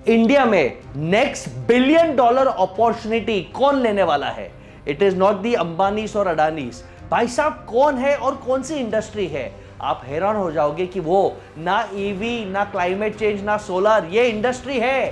India में next billion dollar opportunity कौन लेने वाला है? इट इज नॉट दी अंबानीस और अडानीस। भाई साहब कौन है और कौन सी इंडस्ट्री है? आप हैरान हो जाओगे कि वो ना ईवी, ना क्लाइमेट चेंज, ना सोलर, ये इंडस्ट्री है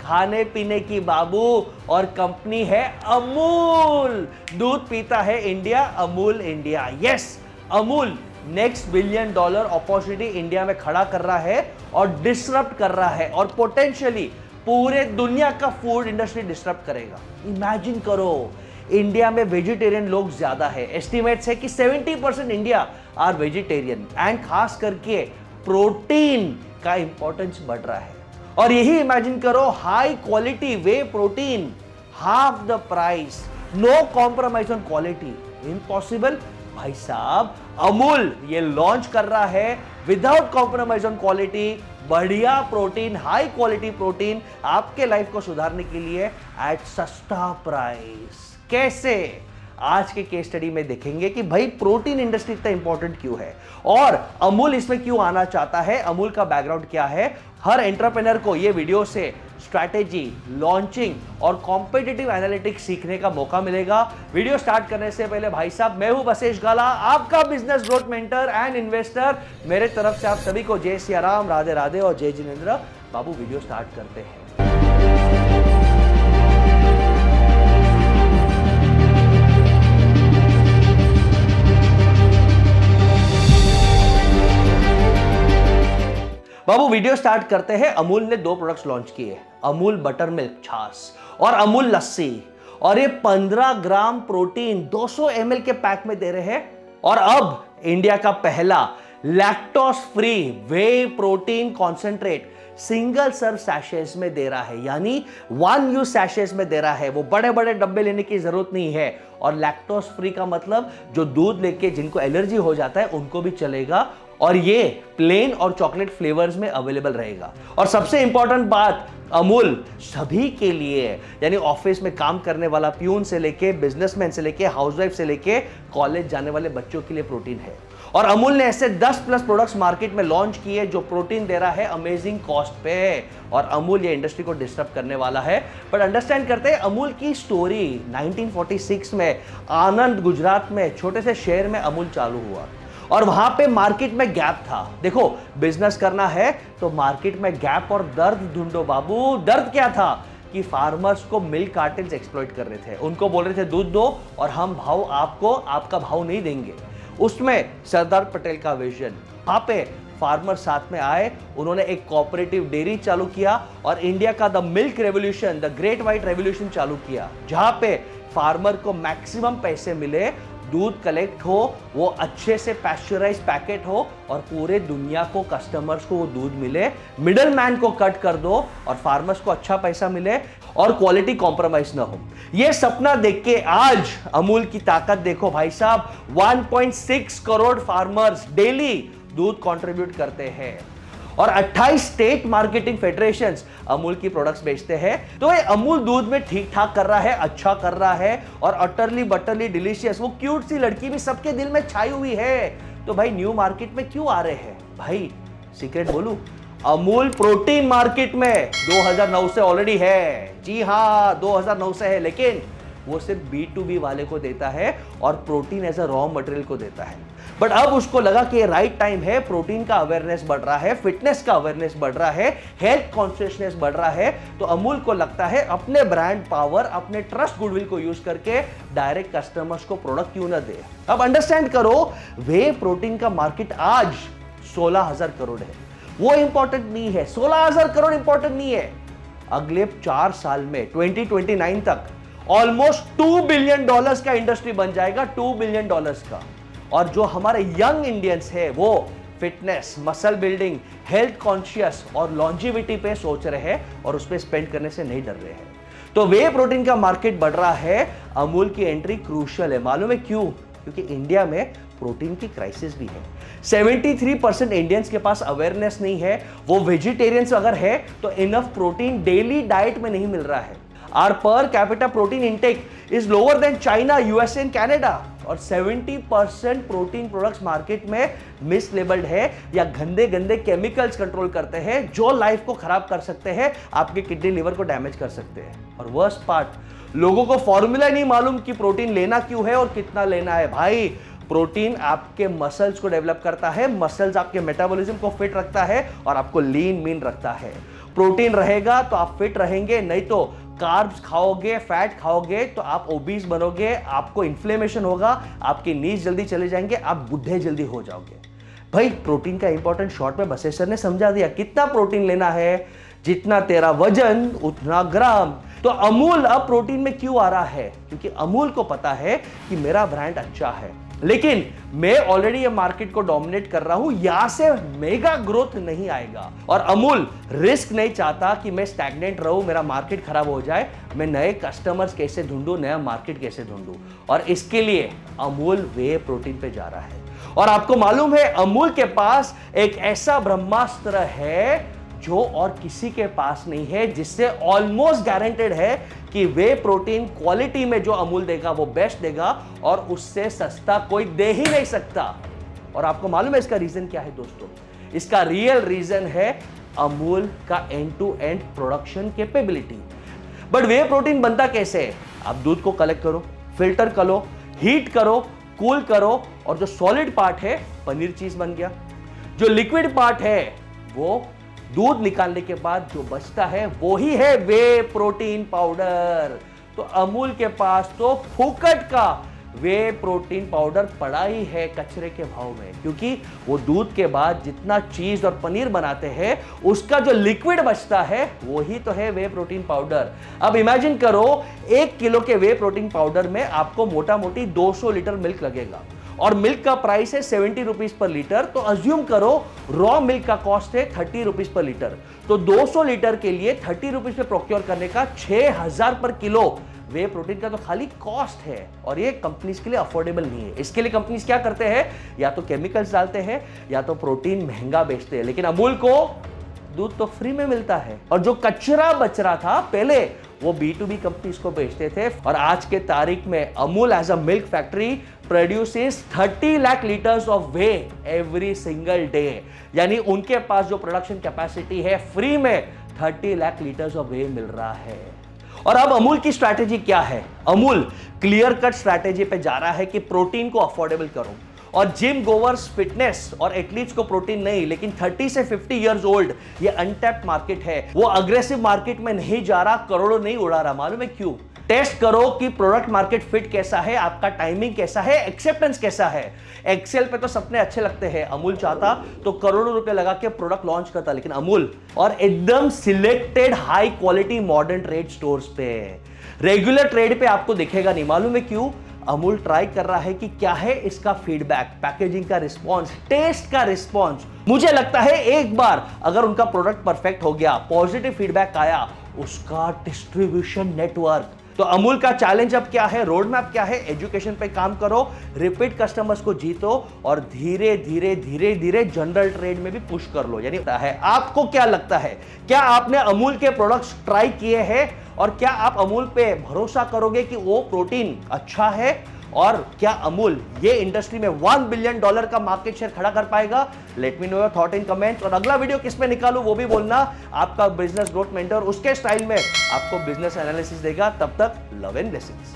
खाने पीने की बाबू, और कंपनी है अमूल। दूध पीता है India, Amul India. Yes, Amul next billion dollar opportunity India में खड़ा कर रहा है और डिसरप्ट कर रहा है, और पोटेंशियली पूरे दुनिया का फूड इंडस्ट्री डिसरप्ट करेगा। इमेजिन करो, इंडिया में वेजिटेरियन लोग ज्यादा है। एस्टिमेट्स है कि 70% इंडिया आर वेजिटेरियन, एंड खास करके प्रोटीन का इंपॉर्टेंस बढ़ रहा है। और यही इमेजिन करो, high quality whey protein, half the price, no compromise on quality. Impossible. भाई साहब अमूल ये लॉन्च कर रहा है विदाउट कॉम्प्रोमाइज ऑन क्वालिटी, बढ़िया प्रोटीन, हाई क्वालिटी प्रोटीन आपके लाइफ को सुधारने के लिए एट सस्ता प्राइस। कैसे? आज के केस स्टडी में देखेंगे कि भाई प्रोटीन इंडस्ट्री इतना इंपॉर्टेंट क्यों है और अमूल इसमें क्यों आना चाहता है, अमूल का बैकग्राउंड क्या है। हर एंटरप्रेन्योर को ये वीडियो से स्ट्रैटेजी, लॉन्चिंग और कॉम्पिटिटिव एनालिटिक्स सीखने का मौका मिलेगा। वीडियो स्टार्ट करने से पहले भाई साहब, मैं हूं वशिष्ठ गाला, आपका business growth mentor and investor. मेरे तरफ से आप सभी को जय सिया राम, राधे राधे और जय जिनेंद्र। बाबू वीडियो स्टार्ट करते हैं। बाबू वीडियो स्टार्ट करते हैं। अमूल ने 2 प्रोडक्ट्स लॉन्च किए, अमूल बटर मिल्क छाछ और अमूल लस्सी, और ये 15 ग्राम प्रोटीन 200 ml के पैक में दे रहे हैं। और अब इंडिया का पहला lactose free whey protein concentrate single serve सैशेस में दे रहा है, यानी 1 यूज सैशेस में दे रहा है। वो बड़े बड़े डब्बे लेने की जरूरत नहीं है। और लैक्टोज फ्री का मतलब जो दूध लेके जिनको एलर्जी हो जाता है उनको भी चलेगा, और ये प्लेन और चॉकलेट फ्लेवर्स में अवेलेबल रहेगा। और सबसे इंपॉर्टेंट बात, अमूल सभी के लिए है, यानी ऑफिस में काम करने वाला प्यून से लेके बिजनेसमैन से लेके हाउसवाइफ से लेके कॉलेज जाने वाले बच्चों के लिए प्रोटीन है। और अमूल ने ऐसे 10+ प्रोडक्ट्स मार्केट में लॉन्च किए जो प्रोटीन दे रहा है अमेजिंग कॉस्ट पे, और अमूल ये इंडस्ट्री को डिस्टर्ब करने वाला है। बट अंडरस्टैंड करते हैं अमूल की स्टोरी। 1946 में आनंद, गुजरात में छोटे से शहर में अमूल चालू हुआ, और वहां पे मार्केट में गैप था। देखो, बिजनेस करना है तो मार्केट में गैप और दर्द ढूंढो बाबू। दर्द क्या था कि फार्मर्स को मिल्क कार्टेल्स एक्सप्लॉइट कर रहे थे, उनको बोल रहे थे दूध दो और हम भाव आपको आपका भाव नहीं देंगे। उसमें सरदार पटेल का विजन, वहां पे फार्मर साथ में आए, उन्होंने एक कोऑपरेटिव डेयरी चालू किया और इंडिया का the milk revolution, the great white revolution चालू किया, जहां पे फार्मर को मैक्सिमम पैसे मिले, दूध कलेक्ट हो, वो अच्छे से पैस्चराइज पैकेट हो, और पूरे दुनिया को कस्टमर्स को वो दूध मिले, मिडल मैन को कट कर दो और फार्मर्स को अच्छा पैसा मिले और क्वालिटी कॉम्प्रोमाइज ना हो। ये सपना देख के आज अमूल की ताकत देखो भाई साहब, 1.6 करोड़ फार्मर्स डेली दूध कंट्रीब्यूट करते हैं, और 28 स्टेट मार्केटिंग फेडरेशंस अमूल की प्रोडक्ट्स बेचते हैं। तो ये अमूल दूध में ठीक ठाक कर रहा है, अच्छा कर रहा है, और अटरली बटरली डिलीशियस, वो क्यूट सी लड़की भी सबके दिल में छाई हुई है। तो भाई न्यू मार्केट में क्यों आ रहे हैं? भाई सीक्रेट बोलूं, अमूल प्रोटीन मार्केट में 2009 से ऑलरेडी है। जी हाँ, 2009 से है, लेकिन वो सिर्फ B2B वाले को देता है और protein as a raw material को देता है। बट अब उसको लगा कि राइट टाइम है, प्रोटीन का अवेयरनेस बढ़ रहा है, फिटनेस का अवेयरनेस बढ़ रहा है, हेल्थ कॉन्शियसनेस बढ़ रहा है, तो अमूल को लगता है अपने ब्रांड पावर, अपने ट्रस्ट गुडविल को यूज करके डायरेक्ट कस्टमर्स को प्रोडक्ट क्यों ना दे। अब अंडरस्टैंड करो, वे प्रोटीन का मार्केट आज 16,000 करोड़ है। वो इंपॉर्टेंट नहीं है, 16,000 करोड़ इंपॉर्टेंट नहीं है। अगले 4 साल में 2029 तक ऑलमोस्ट $2 बिलियन का इंडस्ट्री बन जाएगा, $2 बिलियन का। और जो हमारे यंग इंडियंस है वो fitness, muscle building, health conscious और लॉन्जिविटी पे सोच रहे हैं और उस पर स्पेंड करने से नहीं डर रहे हैं। तो वे प्रोटीन का मार्केट बढ़ रहा है, अमूल की एंट्री क्रूशियल है। मालूम है क्यों? क्योंकि इंडिया में प्रोटीन की क्राइसिस भी है। 73% इंडियंस के पास अवेयरनेस नहीं है। वो वेजिटेरियंस अगर है तो इनफ प्रोटीन डेली डाइट में नहीं मिल रहा है। Our per capita protein intake is lower than China, USA and Canada. और 70% प्रोटीन प्रोडक्ट्स मार्केट में मिसलेबल्ड है या गंदे गंदे केमिकल्स कंट्रोल करते हैं जो लाइफ को खराब कर सकते हैं, आपके किडनी लिवर को डैमेज कर सकते हैं। और वर्स्ट पार्ट, लोगों को फॉर्मूला नहीं मालूम कि प्रोटीन लेना क्यों है और कितना लेना है। भाई प्रोटीन आपके मसल्स को डेवलप करता है, मसल्स आपके मेटाबॉलिज्म को फिट रखता है और आपको लीन मीन रखता है। प्रोटीन रहेगा तो आप फिट रहेंगे, नहीं तो कार्ब्स खाओगे, फैट खाओगे तो आप ओबीस बनोगे, आपको इन्फ्लेमेशन होगा, आपकी नीज जल्दी चले जाएंगे, आप बुढ़े जल्दी हो जाओगे। भाई प्रोटीन का इंपॉर्टेंट शॉर्ट में बसेसर ने समझा दिया। कितना प्रोटीन लेना है, जितना तेरा वजन उतना ग्राम। तो अमूल अब प्रोटीन में क्यों आ रहा है? क्योंकि अमूल को पता है कि मेरा ब्रांड अच्छा है, लेकिन मैं ऑलरेडी ये मार्केट को डोमिनेट कर रहा हूं, यहां से मेगा ग्रोथ नहीं आएगा। और अमूल रिस्क नहीं चाहता कि मैं स्टैग्नेंट रहूं, मेरा मार्केट खराब हो जाए। मैं नए कस्टमर्स कैसे ढूंढूं, नया मार्केट कैसे ढूंढूं, और इसके लिए अमूल वे प्रोटीन पे जा रहा है। और आपको मालूम है अमूल के पास एक ऐसा ब्रह्मास्त्र है जो और किसी के पास नहीं है, जिससे ऑलमोस्ट गारंटेड है कि वे प्रोटीन क्वालिटी में जो अमूल देगा वो बेस्ट देगा और उससे सस्ता कोई दे ही नहीं सकता। और आपको मालूम है इसका रीजन क्या है दोस्तों? इसका रियल रीजन है अमूल का end to end production capability. But whey protein बनता कैसे है? आप दूध को कलेक्ट करो, फिल्टर करो, हीट करो, कूल करो, और जो सॉलिड पार्ट है पनीर चीज बन गया। जो लिक्विड पार्ट है वो दूध निकालने के बाद जो बचता है वो ही है वे प्रोटीन पाउडर। तो अमूल के पास तो फूकट का वे प्रोटीन पाउडर पड़ा ही है कचरे के भाव में, क्योंकि वो दूध के बाद जितना चीज और पनीर बनाते हैं उसका जो लिक्विड बचता है वो ही तो है वे प्रोटीन पाउडर। अब इमेजिन करो 1 किलो के वे प्रोटीन पाउडर में आपको मोटा मोटी 200 लीटर मिल्क लगेगा और मिल्क का प्राइस है 70 रुपीज पर लीटर। तो अज्यूम करो रॉ मिल्क का कॉस्ट है 30 रुपीज पर लीटर, तो 200 लीटर के लिए 30 रुपीज पे प्रोक्योर करने का 6000 पर किलो वे प्रोटीन का तो खाली कॉस्ट है। और ये कंपनीज के लिए अफोर्डेबल नहीं है। इसके लिए कंपनीज क्या करते हैं, या तो केमिकल्स डालते हैं या तो प्रोटीन महंगा बेचते हैं। लेकिन अमूल को दूध तो फ्री में मिलता है, और जो कचरा बच रहा था पहले वो B2B कंपनीज को बेचते थे। और आज के तारीख में Amul as a milk factory produces 30 lakh litres of whey every single day. यानी उनके पास जो प्रोडक्शन कैपेसिटी है, फ्री में 30 लाख लीटर्स ऑफ वे मिल रहा है। और अब अमूल की स्ट्रैटेजी क्या है? अमूल क्लियर कट स्ट्रैटेजी पे जा रहा है कि प्रोटीन को अफोर्डेबल करो, और जिम गोवर्स, फिटनेस और एथलीट्स को प्रोटीन नहीं, लेकिन 30 से 50 इयर्स ओल्ड ये अनटैप्ड मार्केट है। वो अग्रेसिव मार्केट में नहीं जा रहा, करोड़ों नहीं उड़ा रहा। मालूम है क्यों? टेस्ट करो कि प्रोडक्ट मार्केट फिट कैसा है, आपका टाइमिंग कैसा है, एक्सेप्टेंस कैसा है। एक्सेल पे तो सपने अच्छे लगते हैं, अमूल चाहता तो करोड़ों रुपए लगा के प्रोडक्ट लॉन्च करता, लेकिन अमूल और एकदम selected high quality modern trade stores पे, रेगुलर ट्रेड पे आपको दिखेगा नहीं। मालूम है क्यों? अमूल ट्राई कर रहा है कि क्या है इसका फीडबैक, पैकेजिंग का रिस्पॉन्स, टेस्ट का रिस्पॉन्स। मुझे लगता है एक बार अगर उनका प्रोडक्ट परफेक्ट हो गया, पॉजिटिव फीडबैक आया, उसका डिस्ट्रीब्यूशन नेटवर्क। तो अमूल का चैलेंज अब क्या है, रोड मैप क्या है? एजुकेशन पे काम करो, रिपीट कस्टमर्स को जीतो और धीरे धीरे धीरे धीरे जनरल ट्रेड में भी पुश कर लो। यानी है, आपको क्या लगता है, क्या आपने अमूल के प्रोडक्ट्स ट्राई किए हैं और क्या आप अमूल पे भरोसा करोगे कि वो प्रोटीन अच्छा है? और क्या अमूल ये इंडस्ट्री में $1 बिलियन का मार्केट शेयर खड़ा कर पाएगा? Let me know your thought in comments. और अगला वीडियो किस पे निकालूं वो भी बोलना। आपका बिजनेस ग्रोथ मेंटर उसके स्टाइल में आपको बिजनेस एनालिसिस देगा। तब तक लव एंड ब्लेसिंग्स।